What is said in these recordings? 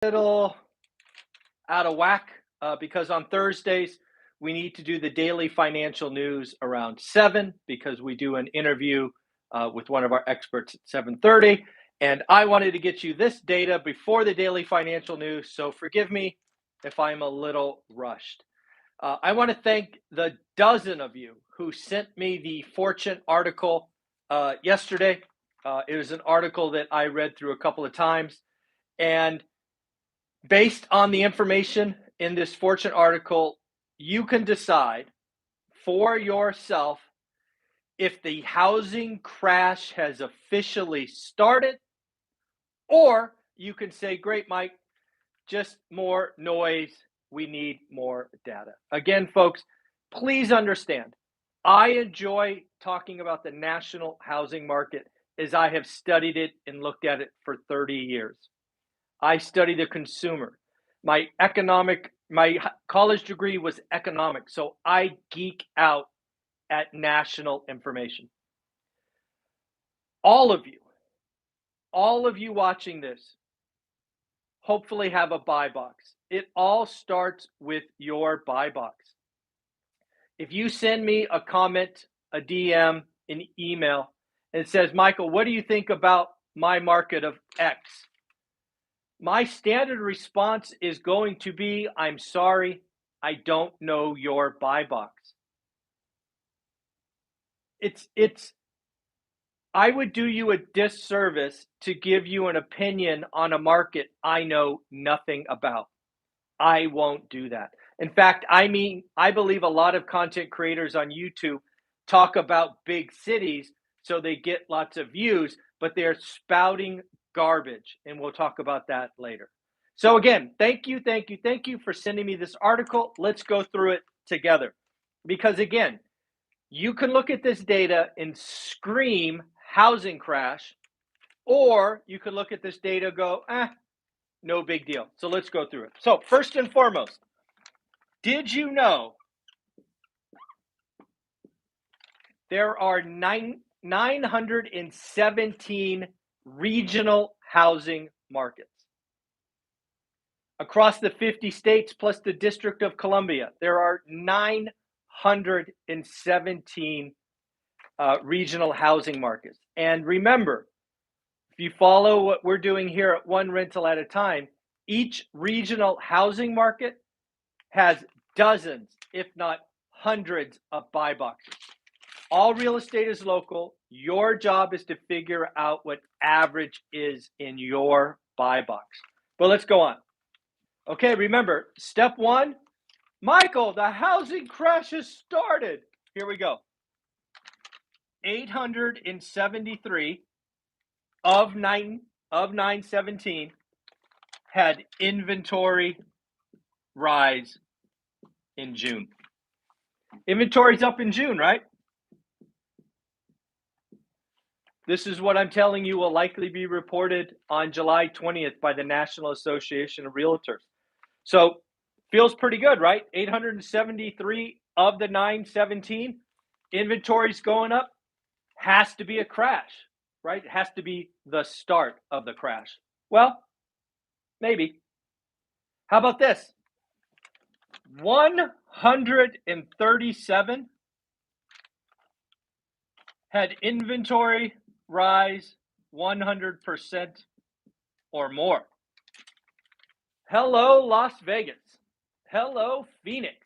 Little out of whack because on Thursdays we need to do the daily financial news around 7 because we do an interview with one of our experts at 7:30, and I wanted to get you this data before the daily financial news, so forgive me if I'm a little rushed. I want to thank the dozen of you who sent me the Fortune article yesterday. It was an article that I read through a couple of times, and based on the information in this Fortune article, you can decide for yourself if the housing crash has officially started, or you can say, great, Mike, just more noise. We need more data. Again, folks, please understand, I enjoy talking about the national housing market as I have studied it and looked at it for 30 years. I study the consumer. My college degree was economics, so I geek out at national information. All of you watching this, hopefully have a buy box. It all starts with your buy box. If you send me a comment, a DM, an email, and it says, Michael, what do you think about my market of X? My standard response is going to be, I'm sorry, I don't know your buy box. I would do you a disservice to give you an opinion on a market I know nothing about. I won't do that. In fact, I believe a lot of content creators on YouTube talk about big cities so they get lots of views, but they're spouting garbage, and we'll talk about that later. So again, thank you for sending me this article. Let's go through it together. Because again, you can look at this data and scream housing crash, or you could look at this data and go, no big deal. So let's go through it. So first and foremost, did you know there are 917 regional housing markets? Across the 50 states plus the District of Columbia, there are 917 regional housing markets. And remember, if you follow what we're doing here at One Rental at a Time, each regional housing market has dozens, if not hundreds, of buy boxes. All real estate is local. Your job is to figure out what average is in your buy box. But let's go on. Okay, remember, step one, Michael, the housing crash has started. Here we go. 873 of 917 had inventory rise in June. Inventory's up in June, right? This is what I'm telling you will likely be reported on July 20th by the National Association of Realtors. So feels pretty good, right? 873 of the 917, inventory's going up. Has to be a crash, right? It has to be the start of the crash. Well, maybe. How about this? 137 had inventory rise 100% or more. Hello, Las Vegas. Hello, Phoenix.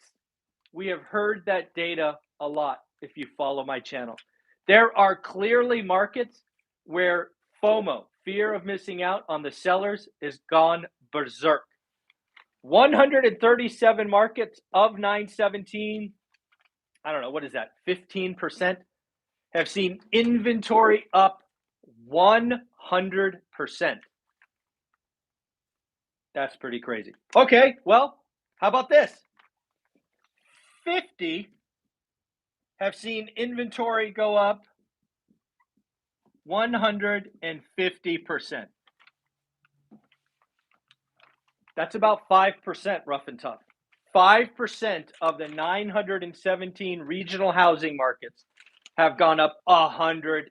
We have heard that data a lot if you follow my channel. There are clearly markets where FOMO, fear of missing out on the sellers, is gone berserk. 137 markets of 917, I don't know, what is that, 15%, have seen inventory up 100%. That's pretty crazy. Okay, well, how about this? 50 have seen inventory go up 150%. That's about 5%, rough and tough. 5% of the 917 regional housing markets have gone up 150%.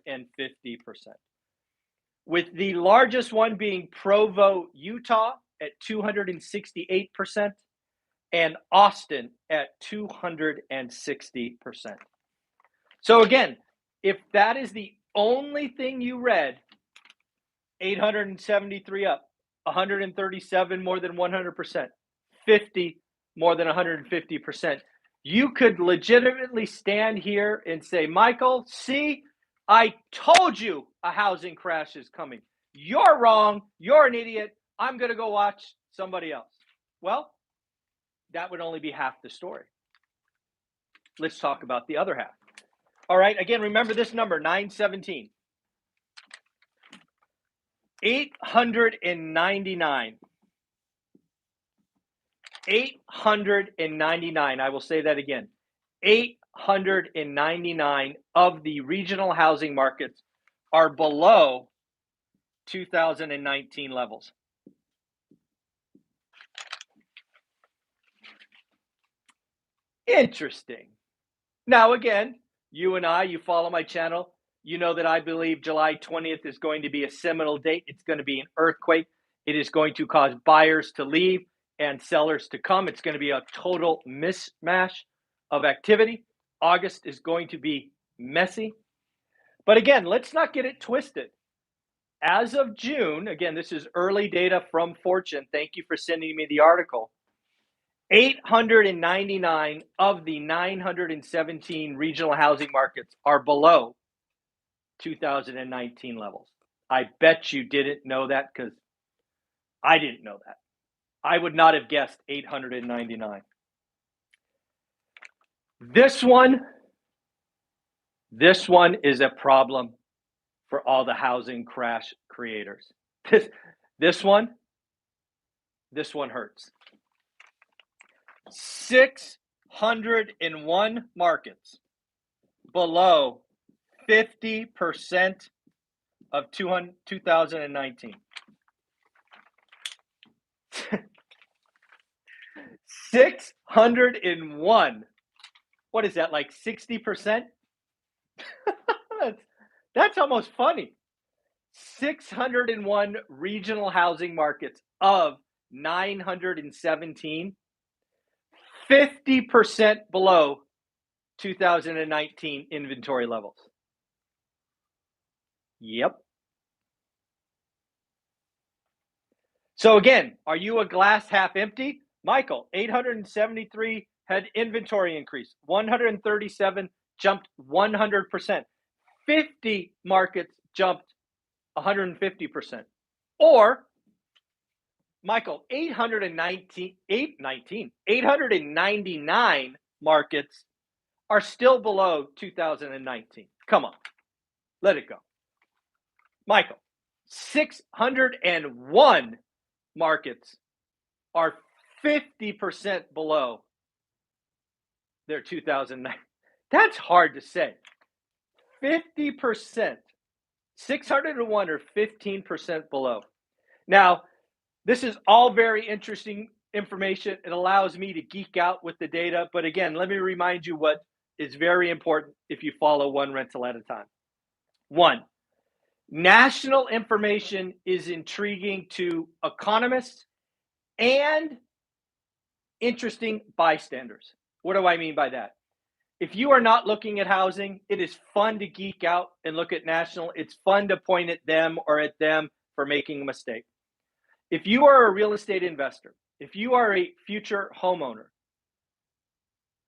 With the largest one being Provo, Utah, at 268%, and Austin at 260%. So again, if that is the only thing you read, 873 up, 137 more than 100%, 50 more than 150%, you could legitimately stand here and say, Michael, see, I told you a housing crash is coming. You're wrong. You're an idiot. I'm going to go watch somebody else. Well, that would only be half the story. Let's talk about the other half. All right, again, remember this number, 917. 899. 899. I will say that again. 899 of the regional housing markets are below 2019 levels. Interesting. Now, again, you follow my channel, you know that I believe July 20th is going to be a seminal date. It's going to be an earthquake. It is going to cause buyers to leave and sellers to come. It's going to be a total mismatch of activity. August is going to be messy. But again, let's not get it twisted. As of June, again, this is early data from Fortune. Thank you for sending me the article. 899 of the 917 regional housing markets are below 2019 levels. I bet you didn't know that because I didn't know that. I would not have guessed 899. This one is a problem for all the housing crash creators. This one hurts. 601 markets below 50% of 2019. 601. What is that, like 60%? That's almost funny. 601 regional housing markets of 917, 50% below 2019 inventory levels. Yep. So again, are you a glass half empty? Michael, 873 had inventory increase, 137 jumped 100%, 50 markets jumped 150%. Or, Michael, 899 markets are still below 2019. Come on, let it go. Michael, 601 markets are 50% below their 2009. That's hard to say. 50%. 601 or 15% below. Now, this is all very interesting information. It allows me to geek out with the data. But again, let me remind you what is very important if you follow one rental at a time. One, national information is intriguing to economists and interesting bystanders. What do I mean by that? If you are not looking at housing, it is fun to geek out and look at national. It's fun to point at them or at them for making a mistake. If you are a real estate investor, if you are a future homeowner,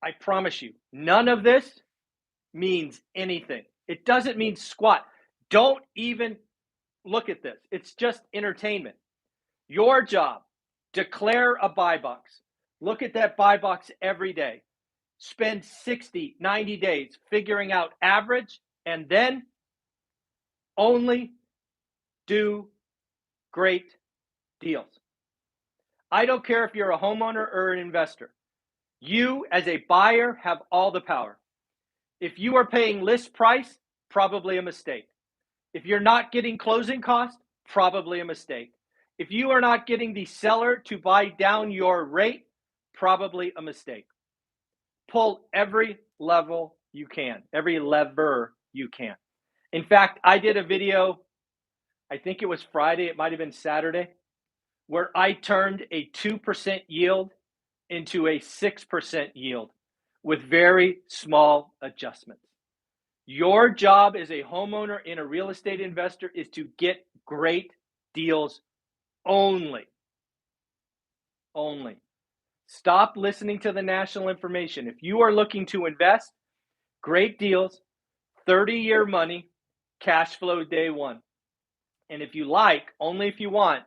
I promise you, none of this means anything. It doesn't mean squat. Don't even look at this. It's just entertainment. Your job, declare a buy box. Look at that buy box every day. Spend 60, 90 days figuring out average, and then only do great deals. I don't care if you're a homeowner or an investor. You, as a buyer, have all the power. If you are paying list price, probably a mistake. If you're not getting closing costs, probably a mistake. If you are not getting the seller to buy down your rate, probably a mistake. Pull every level you can, every lever you can. In fact, I did a video, I think it was Friday, it might have been Saturday, where I turned a 2% yield into a 6% yield with very small adjustments. Your job as a homeowner and a real estate investor is to get great deals only. Only. Stop listening to the national information. If you are looking to invest, great deals, 30-year money, cash flow day one. And if you like, only if you want,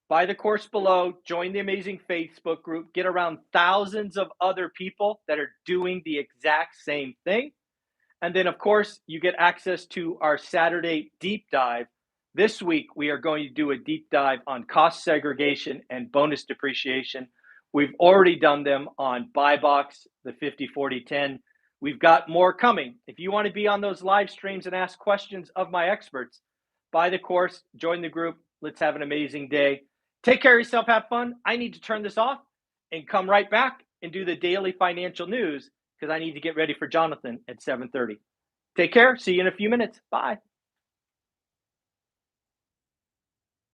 buy the course below, join the amazing Facebook group, get around thousands of other people that are doing the exact same thing. And then, of course, you get access to our Saturday deep dive. This week, we are going to do a deep dive on cost segregation and bonus depreciation. We've already done them on buy box, the 50-40-10. We've got more coming. If you want to be on those live streams and ask questions of my experts, buy the course, join the group. Let's have an amazing day. Take care of yourself, have fun. I need to turn this off and come right back and do the daily financial news because I need to get ready for Jonathan at 7:30. Take care. See you in a few minutes. Bye.